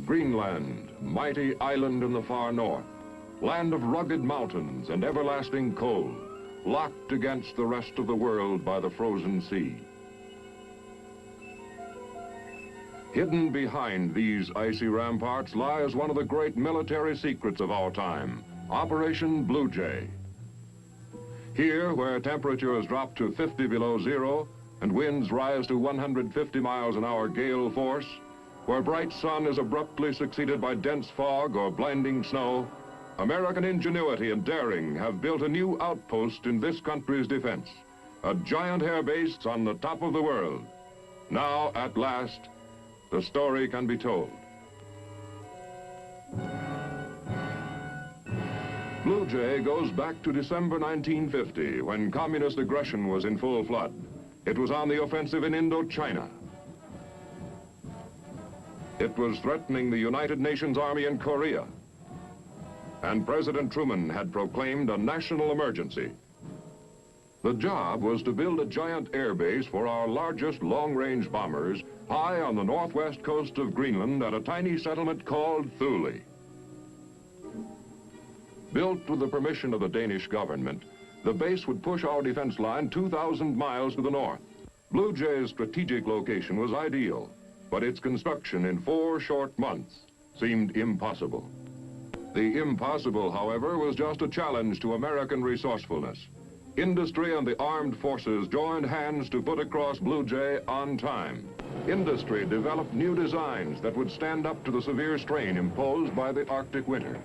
Greenland, mighty island in the far north, land of rugged mountains and everlasting cold, locked against the rest of the world by the frozen sea. Hidden behind these icy ramparts lies one of the great military secrets of our time, Operation Blue Jay. Here, where temperatures drop to 50 below zero and winds rise to 150 miles an hour gale force, where bright sun is abruptly succeeded by dense fog or blinding snow, American ingenuity and daring have built a new outpost in this country's defense, a giant air base on the top of the world. Now, at last, the story can be told. Blue Jay goes back to December 1950, when communist aggression was in full flood. It was on the offensive in Indochina. It was threatening the United Nations Army in Korea. And President Truman had proclaimed a national emergency. The job was to build a giant airbase for our largest long-range bombers high on the northwest coast of Greenland at a tiny settlement called Thule. Built with the permission of the Danish government, the base would push our defense line 2,000 miles to the north. Blue Jay's strategic location was ideal, but its construction in 4 short months seemed impossible. The impossible, however, was just a challenge to American resourcefulness. Industry and the armed forces joined hands to put across Blue Jay on time. Industry developed new designs that would stand up to the severe strain imposed by the Arctic winter.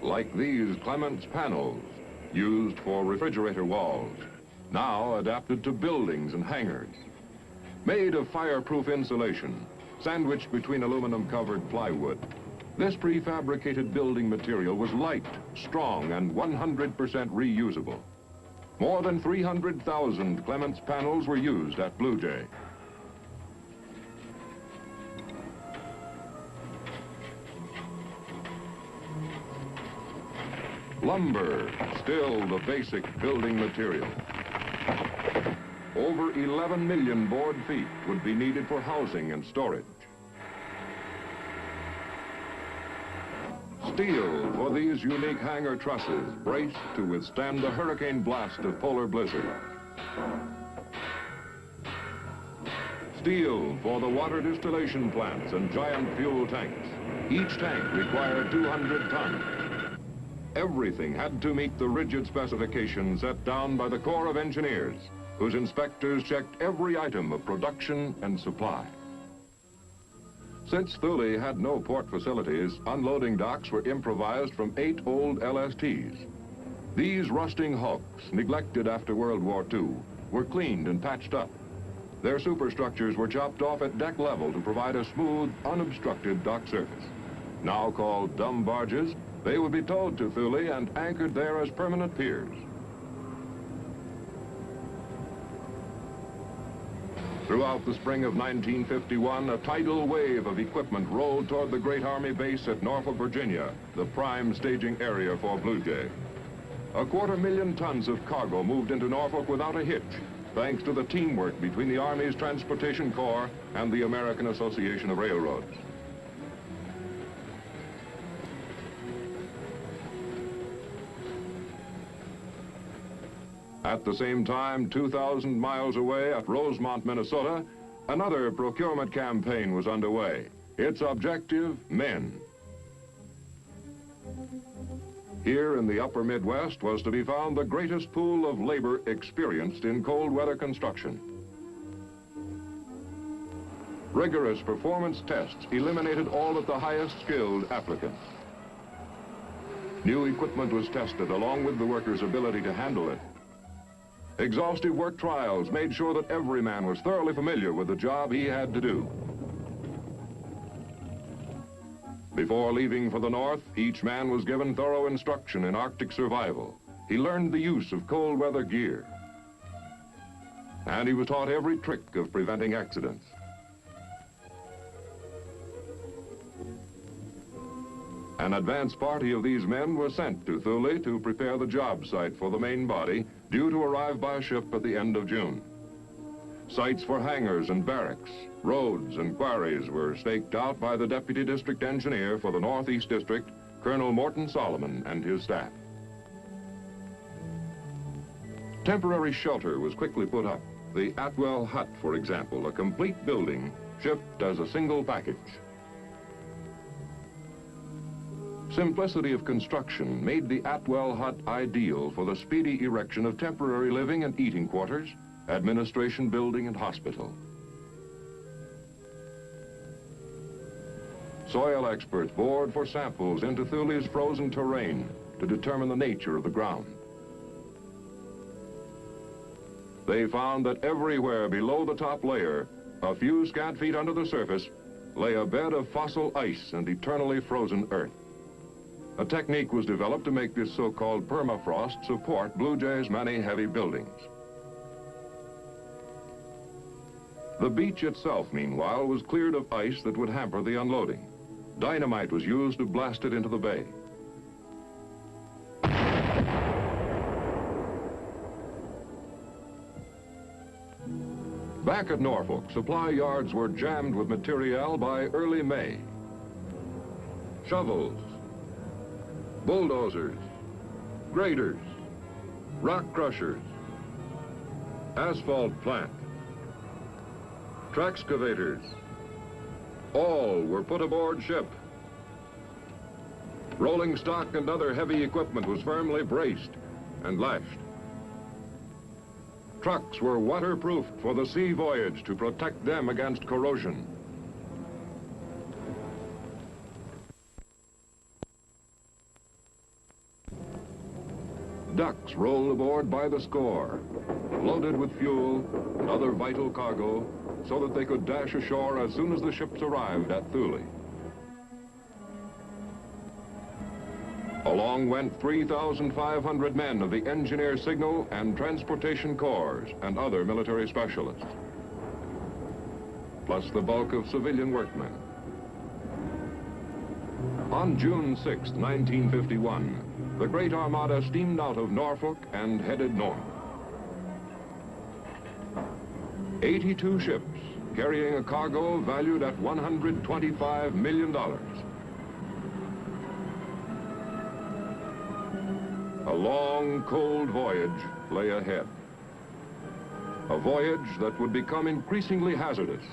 Like these Clements panels, used for refrigerator walls, now adapted to buildings and hangars. Made of fireproof insulation, sandwiched between aluminum-covered plywood, this prefabricated building material was light, strong, and 100% reusable. More than 300,000 Clements panels were used at Blue Jay. Lumber, still the basic building material. Over 11 million board feet would be needed for housing and storage. Steel for these unique hangar trusses, braced to withstand the hurricane blast of polar blizzard. Steel for the water distillation plants and giant fuel tanks. Each tank required 200 tons. Everything had to meet the rigid specifications set down by the Corps of Engineers, whose inspectors checked every item of production and supply. Since Thule had no port facilities, unloading docks were improvised from 8 old LSTs. These rusting hulks, neglected after World War II, were cleaned and patched up. Their superstructures were chopped off at deck level to provide a smooth, unobstructed dock surface. Now called dumb barges, they would be towed to Thule and anchored there as permanent piers. Throughout the spring of 1951, a tidal wave of equipment rolled toward the great Army base at Norfolk, Virginia, the prime staging area for Blue Jay. 250,000 tons of cargo moved into Norfolk without a hitch, thanks to the teamwork between the Army's Transportation Corps and the American Association of Railroads. At the same time, 2,000 miles away at Rosemont, Minnesota, another procurement campaign was underway. Its objective, men. Here in the upper Midwest was to be found the greatest pool of labor experienced in cold weather construction. Rigorous performance tests eliminated all but the highest skilled applicants. New equipment was tested along with the workers' ability to handle it. Exhaustive work trials made sure that every man was thoroughly familiar with the job he had to do. Before leaving for the north, each man was given thorough instruction in Arctic survival. He learned the use of cold weather gear. And he was taught every trick of preventing accidents. An advance party of these men was sent to Thule to prepare the job site for the main body, due to arrive by ship at the end of June. Sites for hangars and barracks, roads and quarries were staked out by the Deputy District Engineer for the Northeast District, Colonel Morton Solomon, and his staff. Temporary shelter was quickly put up. The Atwell Hut, for example, a complete building shipped as a single package. Simplicity of construction made the Atwell Hut ideal for the speedy erection of temporary living and eating quarters, administration building, and hospital. Soil experts bored for samples into Thule's frozen terrain to determine the nature of the ground. They found that everywhere below the top layer, a few scant feet under the surface, lay a bed of fossil ice and eternally frozen earth. A technique was developed to make this so-called permafrost support Blue Jay's many heavy buildings. The beach itself, meanwhile, was cleared of ice that would hamper the unloading. Dynamite was used to blast it into the bay. Back at Norfolk, supply yards were jammed with material by early May. Shovels, bulldozers, graders, rock crushers, asphalt plant, traxcavators, all were put aboard ship. Rolling stock and other heavy equipment was firmly braced and lashed. Trucks were waterproofed for the sea voyage to protect them against corrosion. Ducks rolled aboard by the score, loaded with fuel and other vital cargo, so that they could dash ashore as soon as the ships arrived at Thule. Along went 3,500 men of the Engineer Signal and Transportation Corps and other military specialists, plus the bulk of civilian workmen. On June 6, 1951, the Great Armada steamed out of Norfolk and headed north. 82 ships carrying a cargo valued at $125 million. A long, cold voyage lay ahead. A voyage that would become increasingly hazardous.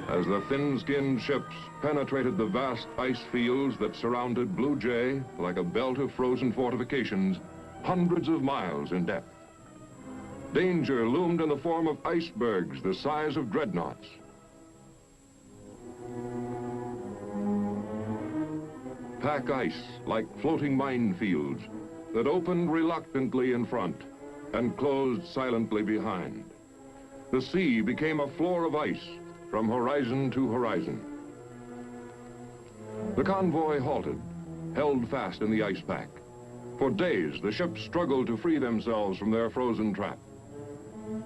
As the thin-skinned ships penetrated the vast ice fields that surrounded Blue Jay like a belt of frozen fortifications, hundreds of miles in depth. Danger loomed in the form of icebergs the size of dreadnoughts. Pack ice like floating minefields that opened reluctantly in front and closed silently behind. The sea became a floor of ice from horizon to horizon. The convoy halted, held fast in the ice pack. For days, the ships struggled to free themselves from their frozen trap.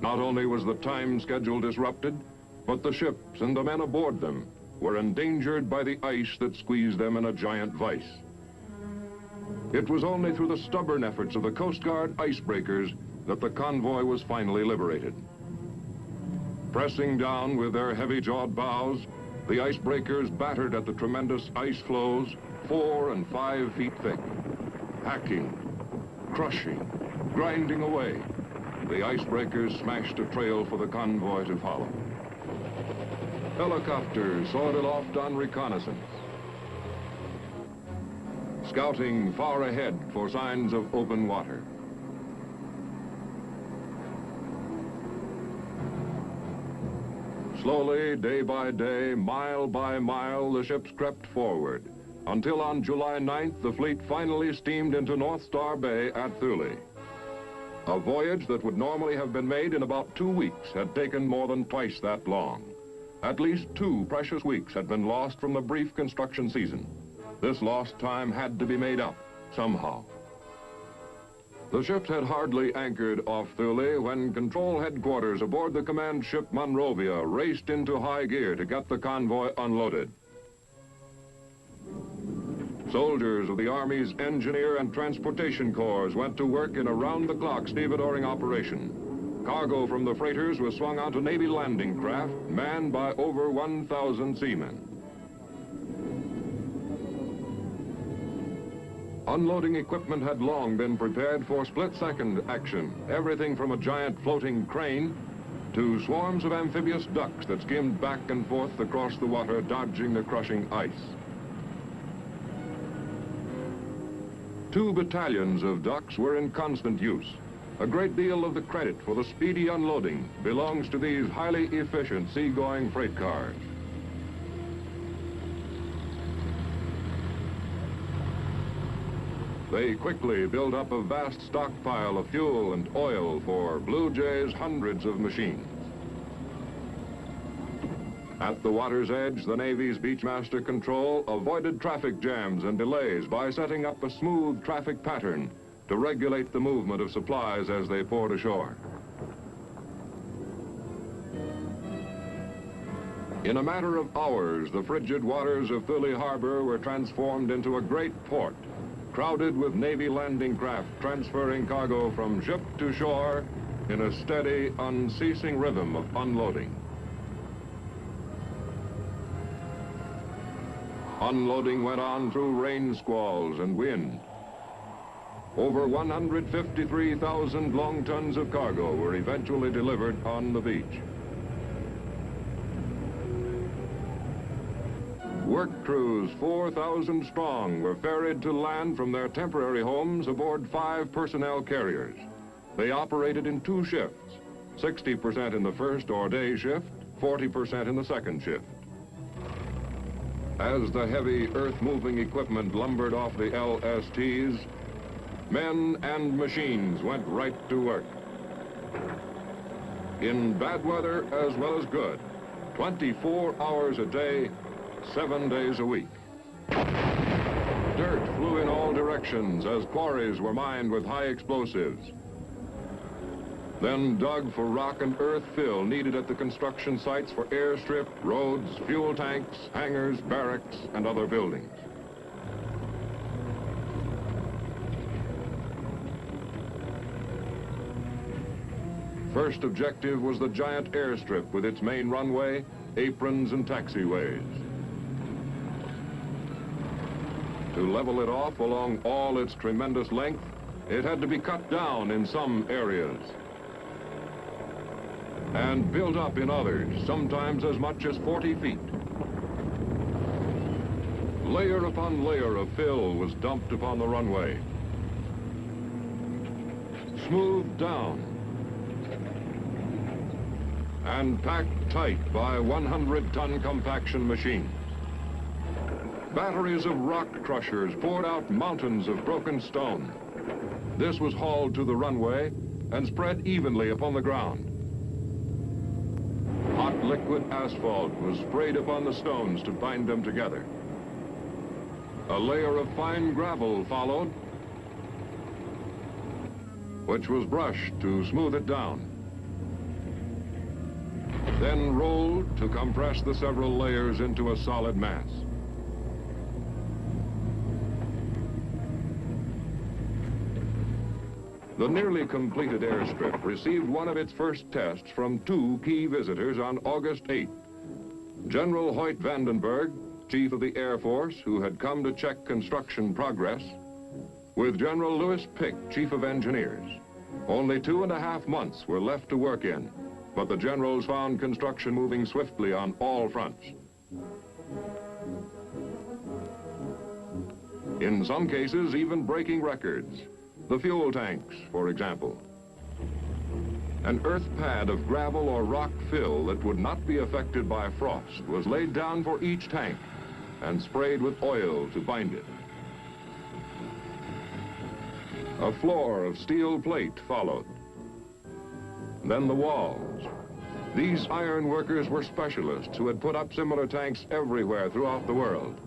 Not only was the time schedule disrupted, but the ships and the men aboard them were endangered by the ice that squeezed them in a giant vise. It was only through the stubborn efforts of the Coast Guard icebreakers that the convoy was finally liberated. Pressing down with their heavy-jawed bows, the icebreakers battered at the tremendous ice floes 4 and 5 feet thick, hacking, crushing, grinding away. The icebreakers smashed a trail for the convoy to follow. Helicopters soared aloft on reconnaissance, scouting far ahead for signs of open water. Slowly, day by day, mile by mile, the ships crept forward, until on July 9th, the fleet finally steamed into North Star Bay at Thule. A voyage that would normally have been made in about 2 weeks had taken more than twice that long. At least 2 precious weeks had been lost from the brief construction season. This lost time had to be made up somehow. The ships had hardly anchored off Thule when control headquarters aboard the command ship Monrovia raced into high gear to get the convoy unloaded. Soldiers of the Army's Engineer and Transportation Corps went to work in a round-the-clock stevedoring operation. Cargo from the freighters was swung onto Navy landing craft manned by over 1,000 seamen. Unloading equipment had long been prepared for split-second action, everything from a giant floating crane to swarms of amphibious ducks that skimmed back and forth across the water, dodging the crushing ice. 2 battalions of ducks were in constant use. A great deal of the credit for the speedy unloading belongs to these highly efficient seagoing freight cars. They quickly built up a vast stockpile of fuel and oil for Blue Jay's hundreds of machines. At the water's edge, the Navy's Beachmaster Control avoided traffic jams and delays by setting up a smooth traffic pattern to regulate the movement of supplies as they poured ashore. In a matter of hours, the frigid waters of Thule Harbor were transformed into a great port, crowded with Navy landing craft transferring cargo from ship to shore in a steady, unceasing rhythm of unloading. Unloading went on through rain squalls and wind. Over 153,000 long tons of cargo were eventually delivered on the beach. Work crews, 4,000 strong, were ferried to land from their temporary homes aboard 5 personnel carriers. They operated in 2 shifts, 60% in the first or day shift, 40% in the second shift. As the heavy earth-moving equipment lumbered off the LSTs, men and machines went right to work. In bad weather as well as good, 24 hours a day, 7 days a week. Dirt flew in all directions as quarries were mined with high explosives. Then dug for rock and earth fill needed at the construction sites for airstrip, roads, fuel tanks, hangars, barracks, and other buildings. First objective was the giant airstrip with its main runway, aprons, and taxiways. To level it off along all its tremendous length, it had to be cut down in some areas and built up in others, sometimes as much as 40 feet. Layer upon layer of fill was dumped upon the runway, smoothed down, and packed tight by 100-ton compaction machines. Batteries of rock crushers poured out mountains of broken stone. This was hauled to the runway and spread evenly upon the ground. Hot liquid asphalt was sprayed upon the stones to bind them together. A layer of fine gravel followed, which was brushed to smooth it down, then rolled to compress the several layers into a solid mass. The nearly completed airstrip received one of its first tests from 2 key visitors on August 8th. General Hoyt Vandenberg, Chief of the Air Force, who had come to check construction progress, with General Lewis Pick, Chief of Engineers. Only 2.5 months were left to work in, but the generals found construction moving swiftly on all fronts. In some cases, even breaking records. The fuel tanks, for example. An earth pad of gravel or rock fill that would not be affected by frost was laid down for each tank and sprayed with oil to bind it. A floor of steel plate followed. Then the walls. These iron workers were specialists who had put up similar tanks everywhere throughout the world.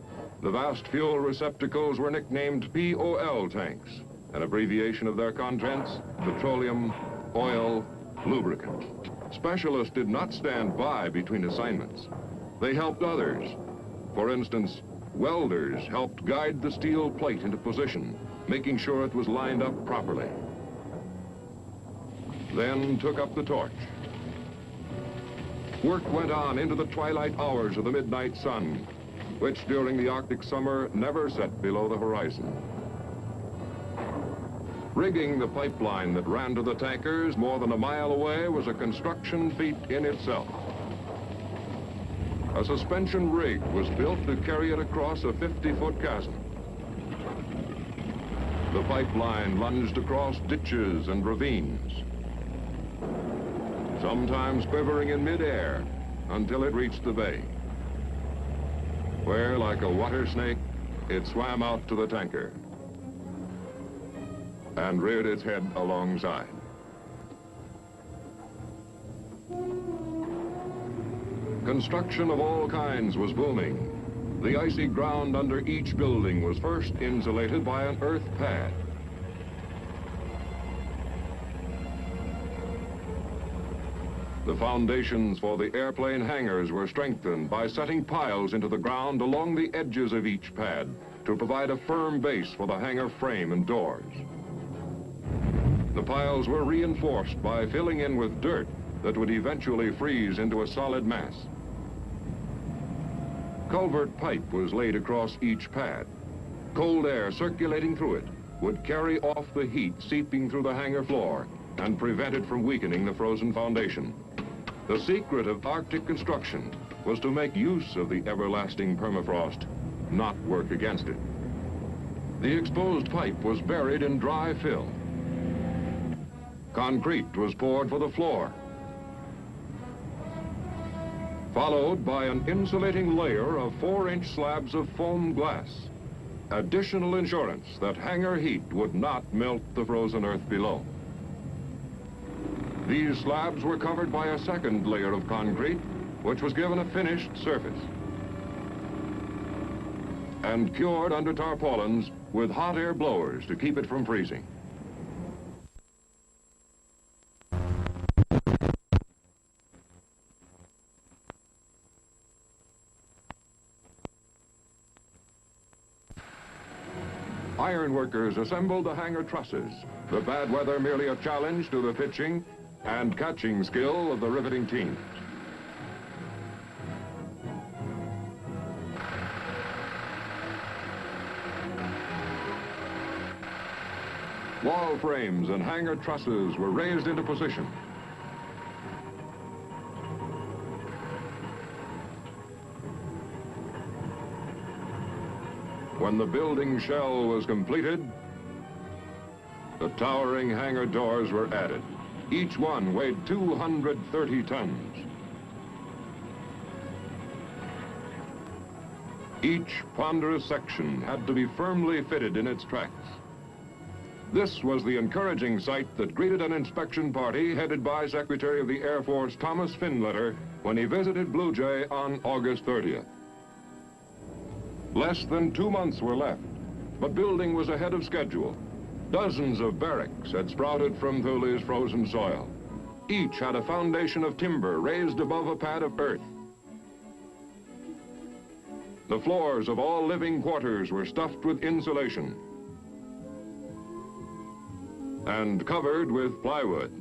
The vast fuel receptacles were nicknamed POL tanks, an abbreviation of their contents: petroleum, oil, lubricant. Specialists did not stand by between assignments. They helped others. For instance, welders helped guide the steel plate into position, making sure it was lined up properly. then took up the torch. Work went on into the twilight hours of the midnight sun, which during the Arctic summer never set below the horizon. Rigging the pipeline that ran to the tankers more than a mile away was a construction feat in itself. A suspension rig was built to carry it across a 50-foot chasm. The pipeline lunged across ditches and ravines, sometimes quivering in midair until it reached the bay, where, like a water snake, it swam out to the tanker and reared its head alongside. Construction of all kinds was booming. The icy ground under each building was first insulated by an earth pad. The foundations for the airplane hangars were strengthened by setting piles into the ground along the edges of each pad to provide a firm base for the hangar frame and doors. The piles were reinforced by filling in with dirt that would eventually freeze into a solid mass. Culvert pipe was laid across each pad. Cold air circulating through it would carry off the heat seeping through the hangar floor and prevent it from weakening the frozen foundation. The secret of Arctic construction was to make use of the everlasting permafrost, not work against it. The exposed pipe was buried in dry fill. Concrete was poured for the floor, followed by an insulating layer of 4-inch slabs of foam glass. Additional insurance that hangar heat would not melt the frozen earth below. These slabs were covered by a second layer of concrete, which was given a finished surface, and cured under tarpaulins with hot air blowers to keep it from freezing. Ironworkers assembled the hangar trusses, the bad weather merely a challenge to the pitching and catching skill of the riveting teams. Wall frames and hangar trusses were raised into position. When the building shell was completed, the towering hangar doors were added. Each one weighed 230 tons. Each ponderous section had to be firmly fitted in its tracks. This was the encouraging sight that greeted an inspection party headed by Secretary of the Air Force Thomas Finletter when he visited Blue Jay on August 30th. Less than 2 months were left, but building was ahead of schedule. Dozens of barracks had sprouted from Thule's frozen soil. Each had a foundation of timber raised above a pad of earth. The floors of all living quarters were stuffed with insulation and covered with plywood.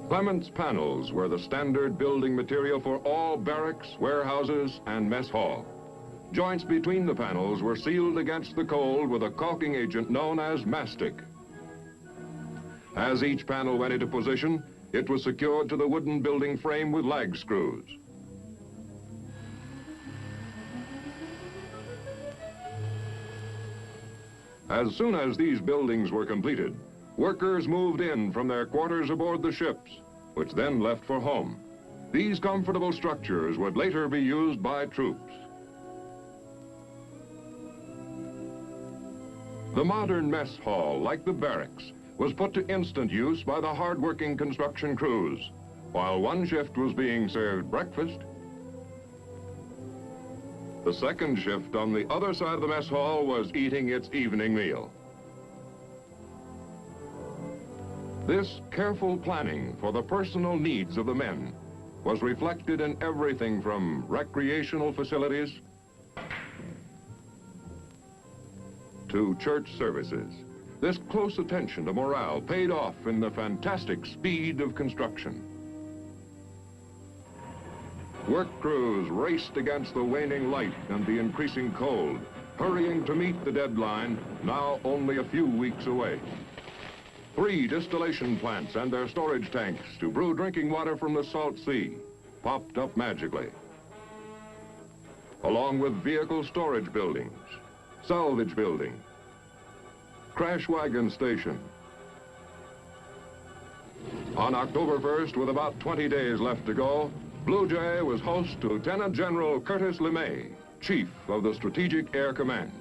Clement's panels were the standard building material for all barracks, warehouses, and mess hall. Joints between the panels were sealed against the cold with a caulking agent known as mastic. As each panel went into position, it was secured to the wooden building frame with lag screws. As soon as these buildings were completed, workers moved in from their quarters aboard the ships, which then left for home. These comfortable structures would later be used by troops. The modern mess hall, like the barracks, was put to instant use by the hard-working construction crews. While one shift was being served breakfast, the second shift on the other side of the mess hall was eating its evening meal. This careful planning for the personal needs of the men was reflected in everything from recreational facilities to church services. This close attention to morale paid off in the fantastic speed of construction. Work crews raced against the waning light and the increasing cold, hurrying to meet the deadline, now only a few weeks away. 3 distillation plants and their storage tanks to brew drinking water from the salt sea popped up magically, along with vehicle storage buildings, salvage building, crash wagon station. On October 1st, with about 20 days left to go, Blue Jay was host to Lieutenant General Curtis LeMay, Chief of the Strategic Air Command.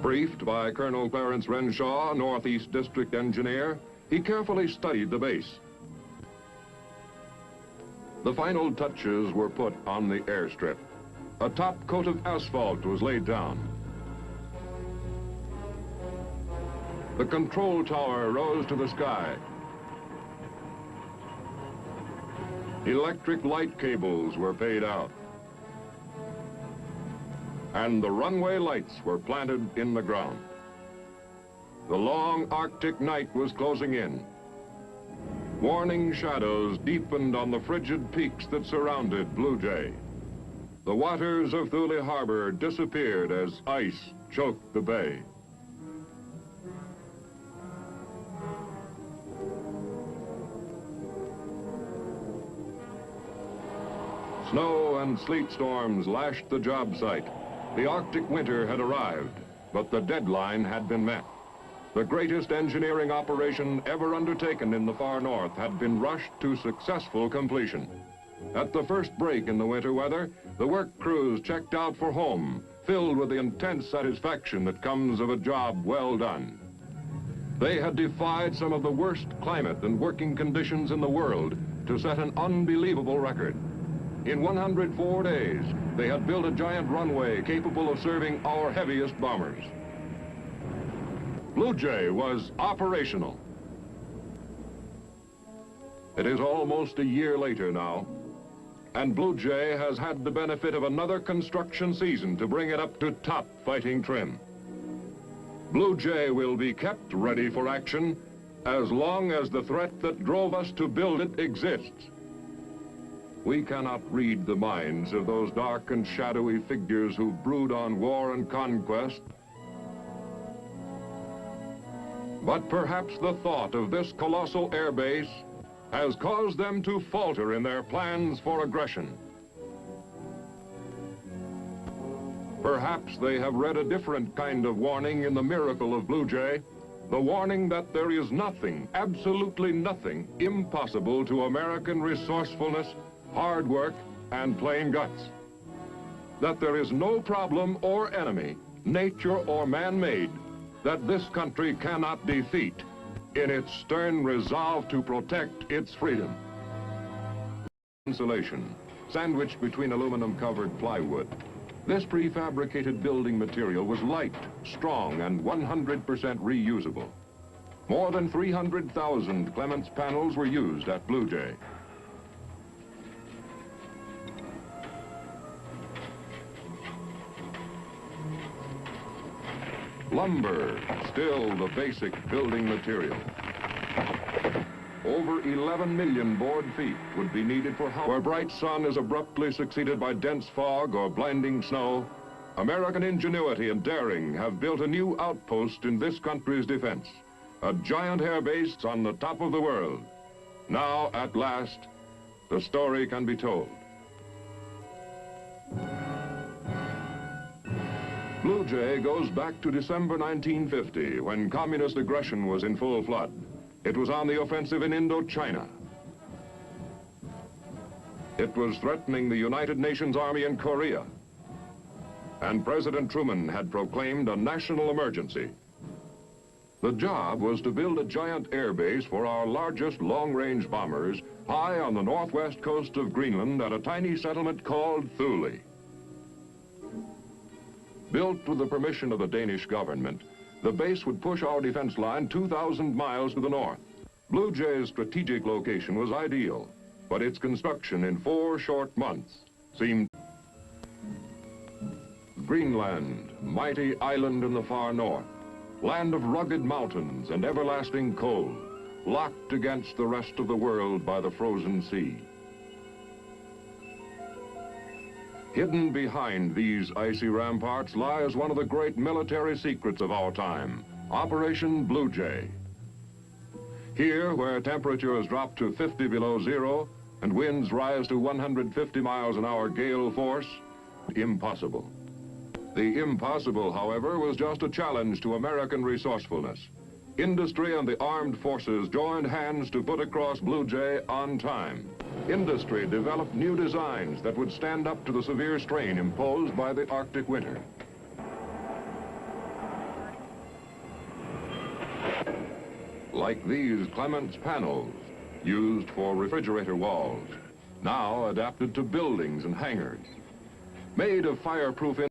Briefed by Colonel Clarence Renshaw, Northeast District Engineer, he carefully studied the base. The final touches were put on the airstrip. A top coat of asphalt was laid down. The control tower rose to the sky. Electric light cables were paid out. And the runway lights were planted in the ground. The long Arctic night was closing in. Warning shadows deepened on the frigid peaks that surrounded Blue Jay. The waters of Thule Harbor disappeared as ice choked the bay. Snow and sleet storms lashed the job site. The Arctic winter had arrived, but the deadline had been met. The greatest engineering operation ever undertaken in the far north had been rushed to successful completion. At the first break in the winter weather, the work crews checked out for home, filled with the intense satisfaction that comes of a job well done. They had defied some of the worst climate and working conditions in the world to set an unbelievable record. In 104 days, they had built a giant runway capable of serving our heaviest bombers. Blue Jay was operational. It is almost a year later now, and Blue Jay has had the benefit of another construction season to bring it up to top fighting trim. Blue Jay will be kept ready for action as long as the threat that drove us to build it exists. We cannot read the minds of those dark and shadowy figures who brood on war and conquest. But perhaps the thought of this colossal airbase has caused them to falter in their plans for aggression. Perhaps they have read a different kind of warning in the miracle of Blue Jay, the warning that there is nothing, absolutely nothing, impossible to American resourcefulness, hard work, and plain guts. That there is no problem or enemy, nature or man-made, that this country cannot defeat in its stern resolve to protect its freedom. Insulation, sandwiched between aluminum-covered plywood. This prefabricated building material was light, strong, and 100% reusable. More than 300,000 Clements panels were used at Blue Jay. Lumber, still the basic building material. Over 11 million board feet would be needed for housing. Where bright sun is abruptly succeeded by dense fog or blinding snow, American ingenuity and daring have built a new outpost in this country's defense. A giant air base on the top of the world. Now, at last, the story can be told. Blue Jay goes back to December 1950, when communist aggression was in full flood. It was on the offensive in Indochina. It was threatening the United Nations Army in Korea. And President Truman had proclaimed a national emergency. The job was to build a giant air base for our largest long-range bombers high on the northwest coast of Greenland at a tiny settlement called Thule. Built with the permission of the Danish government, the base would push our defense line 2,000 miles to the north. Blue Jay's strategic location was ideal, but its construction in 4 short months seemed... Greenland, mighty island in the far north, land of rugged mountains and everlasting cold, locked against the rest of the world by the frozen sea. Hidden behind these icy ramparts lies one of the great military secrets of our time, Operation Blue Jay. Here, where temperatures drop to 50 below zero and winds rise to 150 miles an hour gale force, impossible. The impossible, however, was just a challenge to American resourcefulness. Industry and the armed forces joined hands to put across Blue Jay on time. Industry developed new designs that would stand up to the severe strain imposed by the Arctic winter. Like these Clements panels, used for refrigerator walls, now adapted to buildings and hangars. Made of fireproof